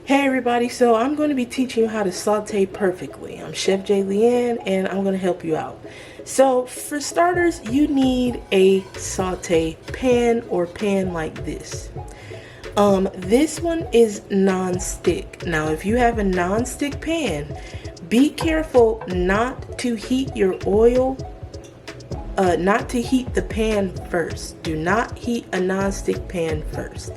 Hey everybody, so I'm going to be teaching you how to saute perfectly. I'm Chef J. Leanne and I'm going to help you out. So for starters, you need a saute pan or pan like this. This one is non-stick. Now if you have a non-stick pan, be careful not to heat your oil, not to heat the pan first. Do not heat a non-stick pan first.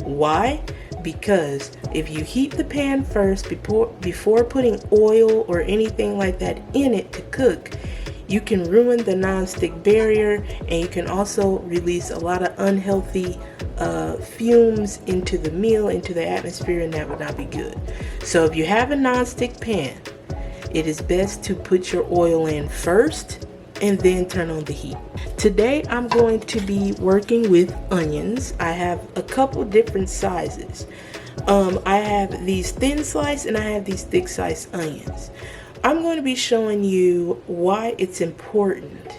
Why? Because if you heat the pan first before putting oil or anything like that in it to cook, you can ruin the non-stick barrier, and you can also release a lot of unhealthy fumes into the meal, into the atmosphere, and that would not be good. So if you have a non-stick pan, it is best to put your oil in first and then turn on the heat. Today I'm going to be working with onions. I have a couple different sizes. I have these thin slice and I have these thick slice onions. I'm going to be showing you why it's important.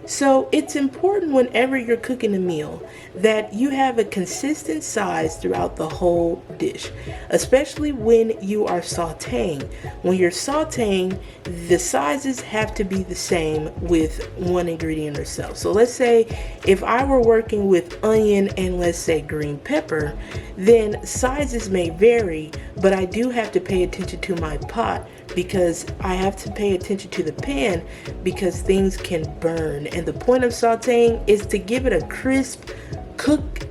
So it's important whenever you're cooking a meal that you have a consistent size throughout the whole dish, especially when you are sauteing. When you're sauteing, the sizes have to be the same with one ingredient or so. So let's say if I were working with onion and let's say green pepper, then sizes may vary, but I do have to pay attention to my pot because I have to pay attention to the pan because things can burn. And the point of sauteing is to give it a crisp, cook,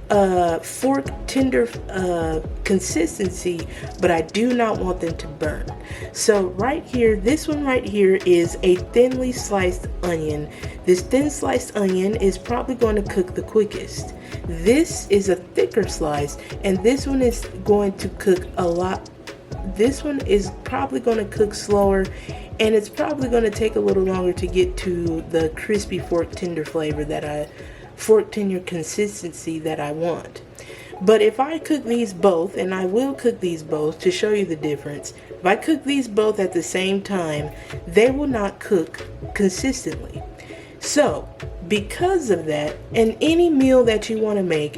fork tender consistency, but I do not want them to burn. So right here, this one right here is a thinly sliced onion. This thin sliced onion is probably going to cook the quickest. This is a thicker slice, and this one is going to cook a lot. This one is probably going to cook slower, and it's probably going to take a little longer to get to the crispy fork tender flavor fork tender consistency that I want. But if I cook these both, and I will cook these both to show you the difference, if I cook these both at the same time, they will not cook consistently. So because of that, in any meal that you want to make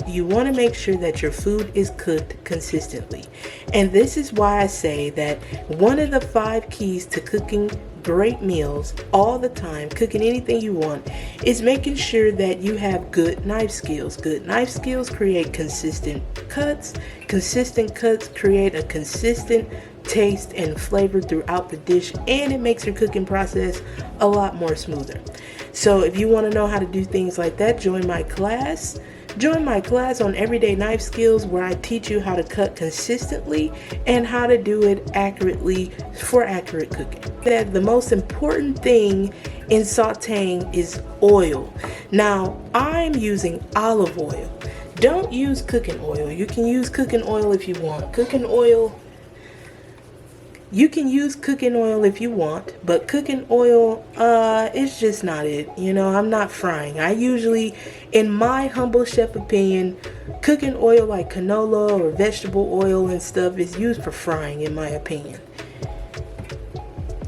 sure that your food is cooked consistently. And this is why I say that one of the 5 keys to cooking great meals all the time, cooking anything you want, is making sure that you have good knife skills. Good knife skills create consistent cuts. Consistent cuts create a consistent taste and flavor throughout the dish, and it makes your cooking process a lot more smoother. So if you want to know how to do things like that, join my class. Join my class on everyday knife skills, where I teach you how to cut consistently and how to do it accurately for accurate cooking. The most important thing in sauteing is oil. Now I'm using olive oil. Don't use cooking oil. You can use cooking oil if you want. You can use cooking oil if you want, but cooking oil, it's just not it. You know, I'm not frying. I usually, in my humble chef opinion, cooking oil like canola or vegetable oil and stuff is used for frying, in my opinion.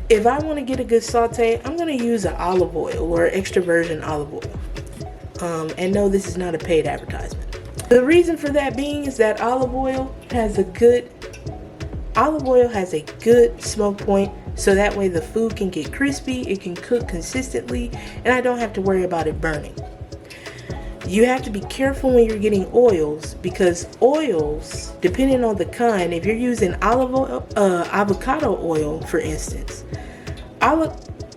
If I want to get a good saute, I'm going to use an olive oil or extra virgin olive oil. And no, this is not a paid advertisement. The reason for that being is that olive oil has a good smoke point, so that way the food can get crispy, it can cook consistently, and I don't have to worry about it burning. You have to be careful when you're getting oils, because oils, depending on the kind, if you're using avocado oil, for instance,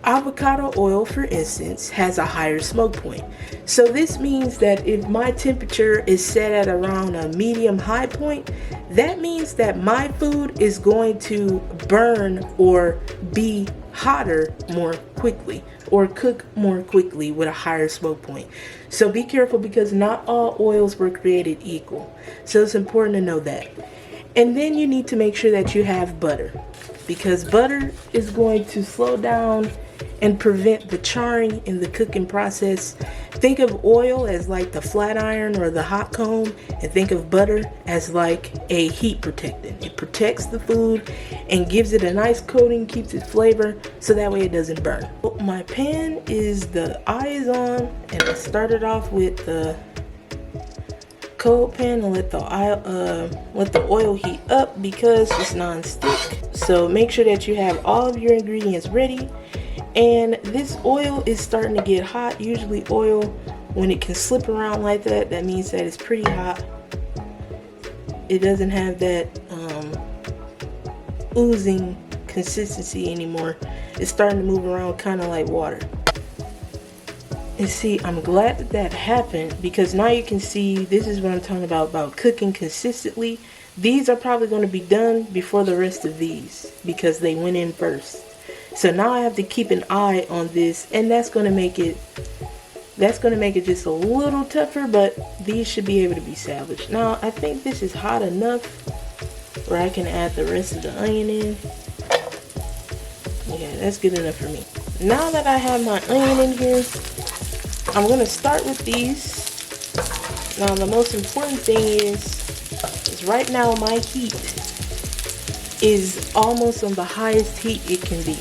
avocado oil, for instance, has a higher smoke point. So this means that if my temperature is set at around a medium high point, that means that my food is going to burn or be hotter more quickly or cook more quickly with a higher smoke point. So be careful, because not all oils were created equal. So it's important to know that. And then you need to make sure that you have butter, because butter is going to slow down and prevent the charring in the cooking process. Think of oil as like the flat iron or the hot comb, and think of butter as like a heat protectant. It protects the food and gives it a nice coating, keeps its flavor, so that way it doesn't burn. My pan is, the eye is on, and I started off with the cold pan and let the oil heat up because it's non-stick. So make sure that you have all of your ingredients ready. And this oil is starting to get hot. Usually oil, when it can slip around like that, that means that it's pretty hot. It doesn't have that oozing consistency anymore. It's starting to move around kind of like water. And see, I'm glad that that happened, because now you can see, this is what I'm talking about cooking consistently. These are probably going to be done before the rest of these because they went in first. So now I have to keep an eye on this, and that's going to make it just a little tougher, but these should be able to be salvaged. Now I think this is hot enough where I can add the rest of the onion in. Yeah, that's good enough for me. Now that I have my onion in here, I'm going to start with these. Now the most important thing is right now my heat is almost on the highest heat it can be.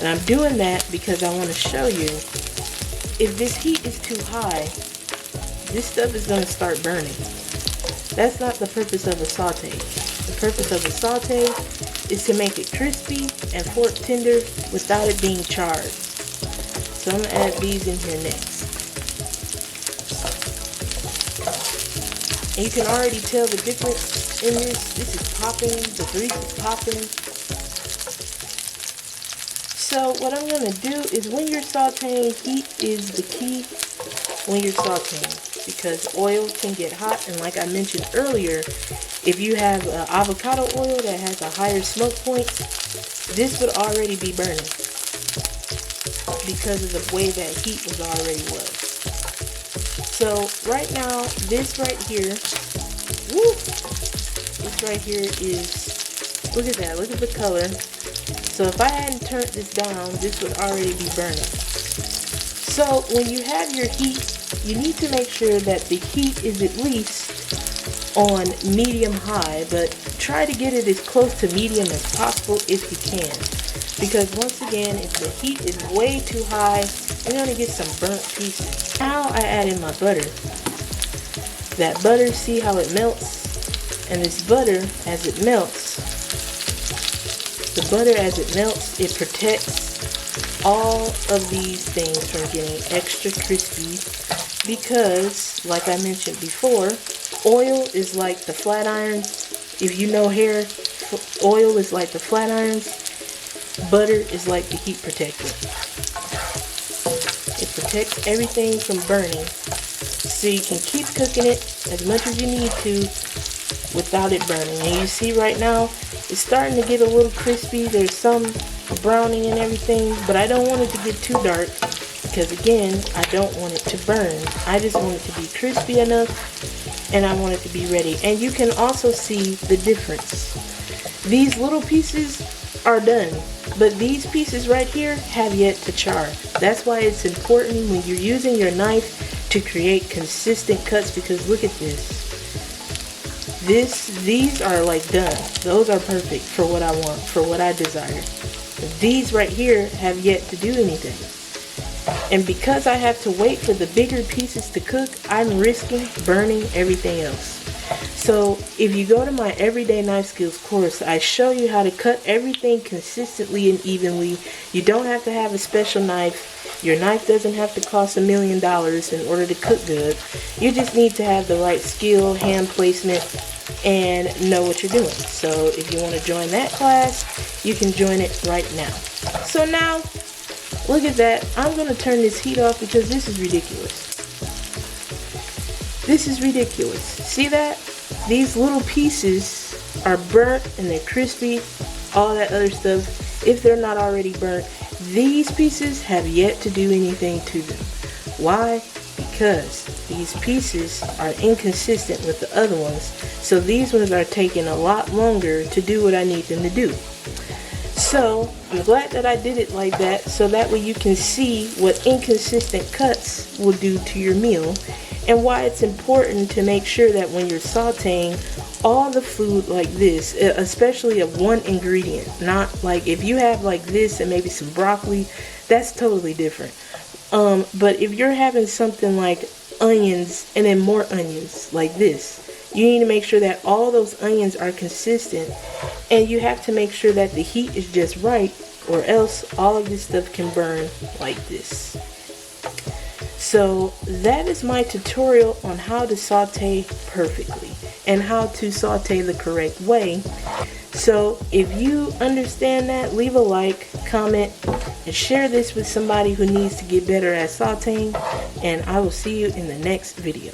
And I'm doing that because I want to show you, if this heat is too high, this stuff is going to start burning. That's not the purpose of a saute. The purpose of a saute is to make it crispy and fork tender without it being charred. So I'm going to add these in here next. And you can already tell the difference in this. This is popping, the grease is popping. So what I'm going to do is, when you're sauteing, heat is the key when you're sauteing, because oil can get hot, and like I mentioned earlier, if you have avocado oil that has a higher smoke point, this would already be burning because of the way that heat was. So right now, this right here, woo, this right here is, look at that, look at the color. So if I hadn't turned this down, this would already be burning. So when you have your heat, you need to make sure that the heat is at least on medium high, but try to get it as close to medium as possible if you can. Because once again, if the heat is way too high, you're going to get some burnt pieces. Now I add in my butter. That butter, see how it melts? And this butter, as it melts, it protects all of these things from getting extra crispy, because, like I mentioned before, oil is like the flat irons. If you know hair, oil is like the flat irons. Butter is like the heat protector. It protects everything from burning, so you can keep cooking it as much as you need to without it burning. And you see right now, it's starting to get a little crispy. There's some browning and everything, but I don't want it to get too dark, because again, I don't want it to burn. I just want it to be crispy enough, and I want it to be ready. And you can also see the difference. These little pieces are done, but these pieces right here have yet to char. That's why it's important when you're using your knife to create consistent cuts, because look at this. These are like done. Those are perfect for what I want, for what I desire. These right here have yet to do anything. And because I have to wait for the bigger pieces to cook, I'm risking burning everything else. So if you go to my Everyday Knife Skills course, I show you how to cut everything consistently and evenly. You don't have to have a special knife. Your knife doesn't have to cost $1 million in order to cook good. You just need to have the right skill, hand placement, and know what you're doing. So if you want to join that class, you can join it right now. So now, look at that. I'm going to turn this heat off because this is ridiculous. This is ridiculous. See that? These little pieces are burnt and they're crispy, all that other stuff. If they're not already burnt, these pieces have yet to do anything to them. Why? Because these pieces are inconsistent with the other ones. So these ones are taking a lot longer to do what I need them to do. So I'm glad that I did it like that, so that way you can see what inconsistent cuts will do to your meal, and why it's important to make sure that when you're sauteing all the food like this, especially of one ingredient, not like if you have like this and maybe some broccoli, that's totally different. But if you're having something like onions and then more onions like this. You need to make sure that all those onions are consistent, and you have to make sure that the heat is just right, or else all of this stuff can burn like this. So that is my tutorial on how to saute perfectly and how to saute the correct way. So if you understand that, leave a like, comment, and share this with somebody who needs to get better at sauteing, and I will see you in the next video.